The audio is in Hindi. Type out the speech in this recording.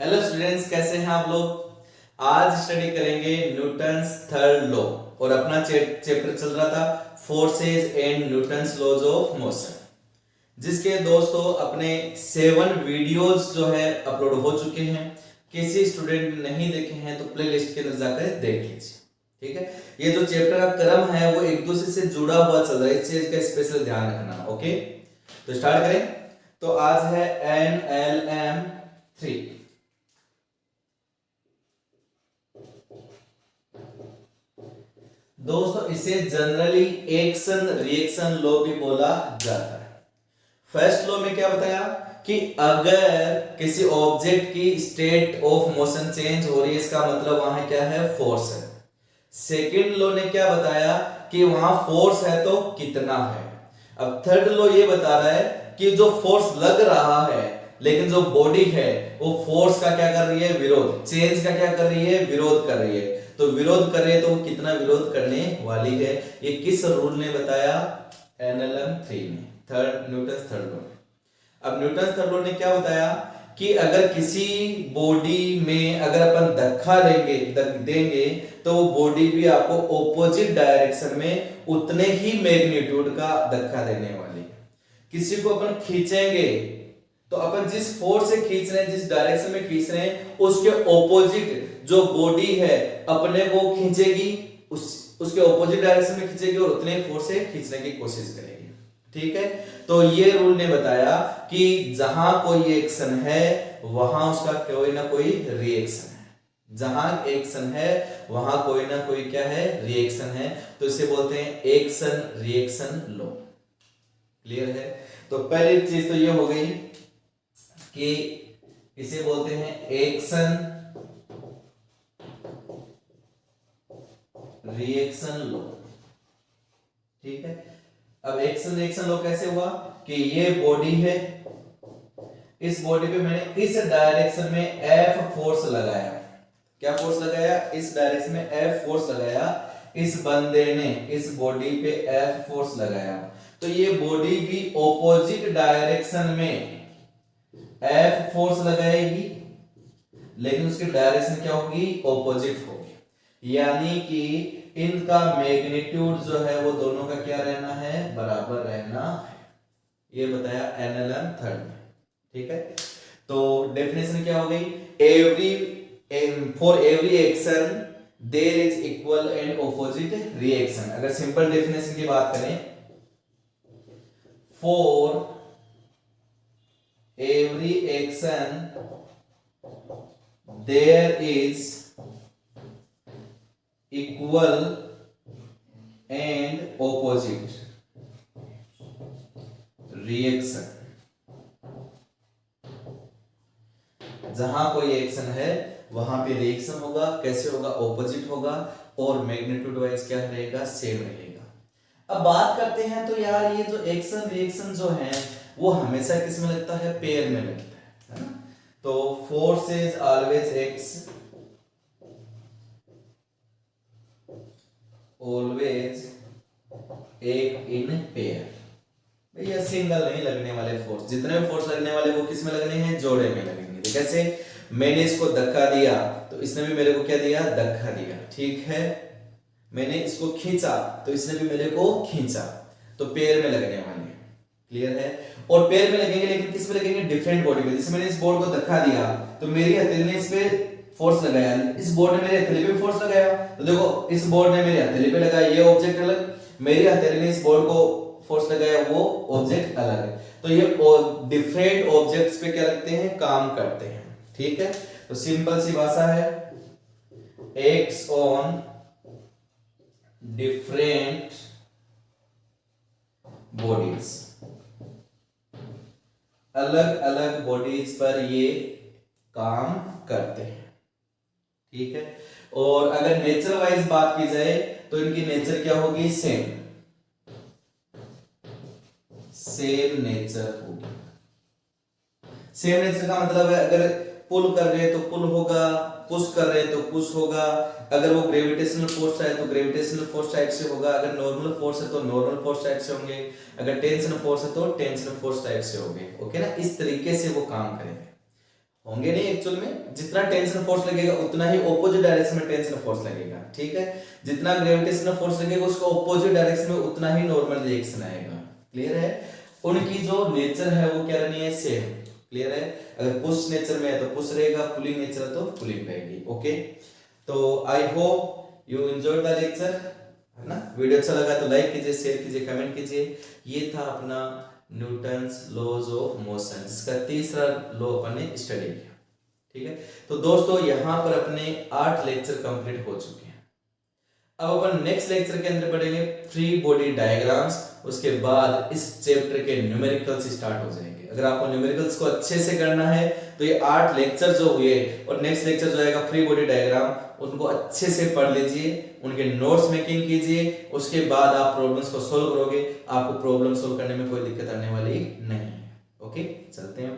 हेलो स्टूडेंट्स, कैसे हैं आप लोग। आज स्टडी करेंगे न्यूटन्स थर्ड लॉ और अपना चैप्टर चल रहा था forces and Newton's laws of motion, जिसके दोस्तों अपने 7 वीडियोस जो है अपलोड हो चुके हैं। किसी स्टूडेंट ने नहीं देखे हैं तो प्लेलिस्ट के अंदर जाकर देख लीजिए। ठीक है, ये जो चैप्टर का क्रम है वो एक दूसरे से जुड़ा हुआ चल रहा है, इस चीज का स्पेशल ध्यान रखना। ओके, तो स्टार्ट करें। तो आज है NLM 3। दोस्तों इसे जनरली एक्शन रिएक्शन लॉ भी बोला जाता है। फर्स्ट लॉ में क्या बताया कि अगर किसी ऑब्जेक्ट की स्टेट ऑफ मोशन चेंज हो रही है, इसका मतलब वहां क्या है, फोर्स है। सेकंड लॉ ने क्या बताया कि वहां फोर्स है तो कितना है। अब थर्ड लॉ ये बता रहा है कि जो फोर्स लग रहा है लेकिन जो बॉडी है वो फोर्स का क्या कर रही है, विरोध। चेंज का क्या कर रही है, विरोध कर रही है। तो विरोध कर रही है तो वो कितना विरोध करने वाली है, ये किस रूल ने बताया, एनएलएम 3 में, न्यूटन थर्ड लॉ। अब न्यूटन थर्ड लॉ ने क्या बताया कि अगर किसी बॉडी में अगर अपन धक्का देंगे तो वो बॉडी भी आपको ऑपोजिट डायरेक्शन में उतने ही मैग्नीट्यूड का धक्का देने वाली है। किसी को अपन खींचेंगे तो अपन जिस फोर्स से खींच रहे हैं, जिस डायरेक्शन में खींच रहे हैं, उसके ऑपोजिट जो बॉडी है अपने को खींचेगी, उसके ऑपोजिट डायरेक्शन में खींचेगी और उतने फोर्स से खींचने की कोशिश करेगी। ठीक है, तो ये रूल ने बताया कि जहां कोई एक्शन है वहां उसका कोई ना कोई रिएक्शन है। जहां एक्शन है वहां कोई ना कोई क्या है, रिएक्शन है। तो इसे बोलते हैं एक्शन रिएक्शन लॉ। क्लियर है। तो पहली चीज तो ये हो गई कि इसे बोलते हैं एक्शन रिएक्शन लॉ। ठीक है, अब एक्शन रिएक्शन लॉ कैसे हुआ कि ये बॉडी है, इस बॉडी पे मैंने इस डायरेक्शन में F फोर्स लगाया। क्या फोर्स लगाया, इस डायरेक्शन में F फोर्स लगाया। इस बंदे ने इस बॉडी पे F फोर्स लगाया तो ये बॉडी भी ऑपोजिट डायरेक्शन में F फोर्स लगाएगी, लेकिन उसकी डायरेक्शन क्या होगी, ऑपोजिट होगी। यानी कि इनका मैग्नीट्यूड जो है वो दोनों का क्या रहना है, बराबर रहना है। ये बताया एनएलएम थर्ड में। ठीक है, तो डेफिनेशन क्या हो गई, for every action there is equal and opposite reaction. अगर सिंपल डेफिनेशन की बात करें, for every action there is equal and opposite reaction। जहां कोई एक्शन है वहां पे रिएक्शन होगा। कैसे होगा, ऑपोजिट होगा और मैग्नीट्यूड वाइज क्या रहेगा, सेम रहेगा। अब बात करते हैं तो यार ये जो एक्शन रिएक्शन जो है वो हमेशा किस में लगता है, पेयर में लगता है ना। तो force is always x always एक इन पेयर। भैया सिंगल नहीं लगने वाले फोर्स, जितने भी फोर्स लगने वाले वो किस में लगने हैं, जोड़े में लगेंगे। तो कैसे, मैंने इसको धक्का दिया तो इसने भी मेरे को क्या दिया, धक्का दिया। ठीक है, मैंने इसको खींचा तो इसने भी मेरे को खींचा, तो पेयर में लगने वाले। क्लियर है। और पैर में लगेंगे लेकिन किस पे लगेंगे, डिफरेंट बॉडी में। जैसे मैंने इस बोर्ड को धक्का दिया तो मेरी हथेली ने इस पे फोर्स लगाया, इस बोर्ड ने मेरी हथेली पे फोर्स लगाया। तो देखो इस बोर्ड ने मेरी हथेली पे लगाया, ये ऑब्जेक्ट अलग, मेरी हथेली ने इस बोर्ड को फोर्स लगाया, वो ऑब्जेक्ट अलग है। तो ये डिफरेंट ऑब्जेक्ट्स पे क्या लगते हैं, काम करते हैं। ठीक है, तो सिंपल सी भाषा है, एक्स ऑन डिफरेंट बॉडीज, अलग अलग बॉडीज पर ये काम करते हैं। ठीक है, और अगर नेचर वाइज बात की जाए तो इनकी नेचर क्या होगी, सेम नेचर होगी। सेम नेचर का मतलब है अगर पुल कर रहे हैं तो पुल होगा, पुश कर रहे हैं तो पुश होगा। अगर वो ग्रेविटेशनल फोर्स है तो ग्रेविटेशनल फोर्स टाइप से होगा, अगर नॉर्मल फोर्स है तो नॉर्मल फोर्स टाइप से होंगे, अगर टेंशन फोर्स है तो टेंशन फोर्स टाइप से होंगे। ओके ना, इस तरीके से वो काम करेंगे। होंगे नहीं एक्चुअल में। जितना टेंशन फोर्स लगेगा उतना ही ऑपोजिट डायरेक्शन में टेंशन फोर्स लगेगा, ठीक है। जितना ग्रेविटेशनल फोर्स लगेगा उसको ऑपोजिट डायरेक्शन में उतना ही नॉर्मल रिएक्शन आएगा। क्लियर है। उनकी जो नेचर है वो क्या रहनी है, सेम। क्लियर है। अगर पुश नेचर में है तो पुश रहेगा, पुलिंग नेचर है तो पुलिंग रहेगी। ओके, तो I hope you enjoyed the lecture, है ना। वीडियो अच्छा लगा तो लाइक कीजिए, शेयर कीजिए, कमेंट कीजिए। ये था अपना न्यूटन्स लॉज ऑफ मोशन, जिसका तीसरा लॉ अपन ने स्टडी किया, ठीक है। तो दोस्तों यहाँ पर अपने 8 लेक्चर कंप्लीट हो चुके हैं। अब अपन नेक्स्ट लेक्चर के अंदर पढ़ेंगे फ्री बॉडी डायग्राम्स, उसके बाद इस चैप्टर के न्यूमेरिकल्स स्टार्ट हो जाएंगे। अगर आपको न्यूमेरिकल्स को अच्छे से करना है तो ये 8 लेक्चर जो हुए और नेक्स्ट लेक्चर जो आएगा फ्री बॉडी डायग्राम, उनको अच्छे से पढ़ लीजिए, उनके नोट्स मेकिंग कीजिए। उसके बाद आप प्रॉब्लम्स को सोल्व करोगे, आपको प्रॉब्लम सोल्व करने में कोई दिक्कत आने वाली नहीं है। ओके, चलते हैं।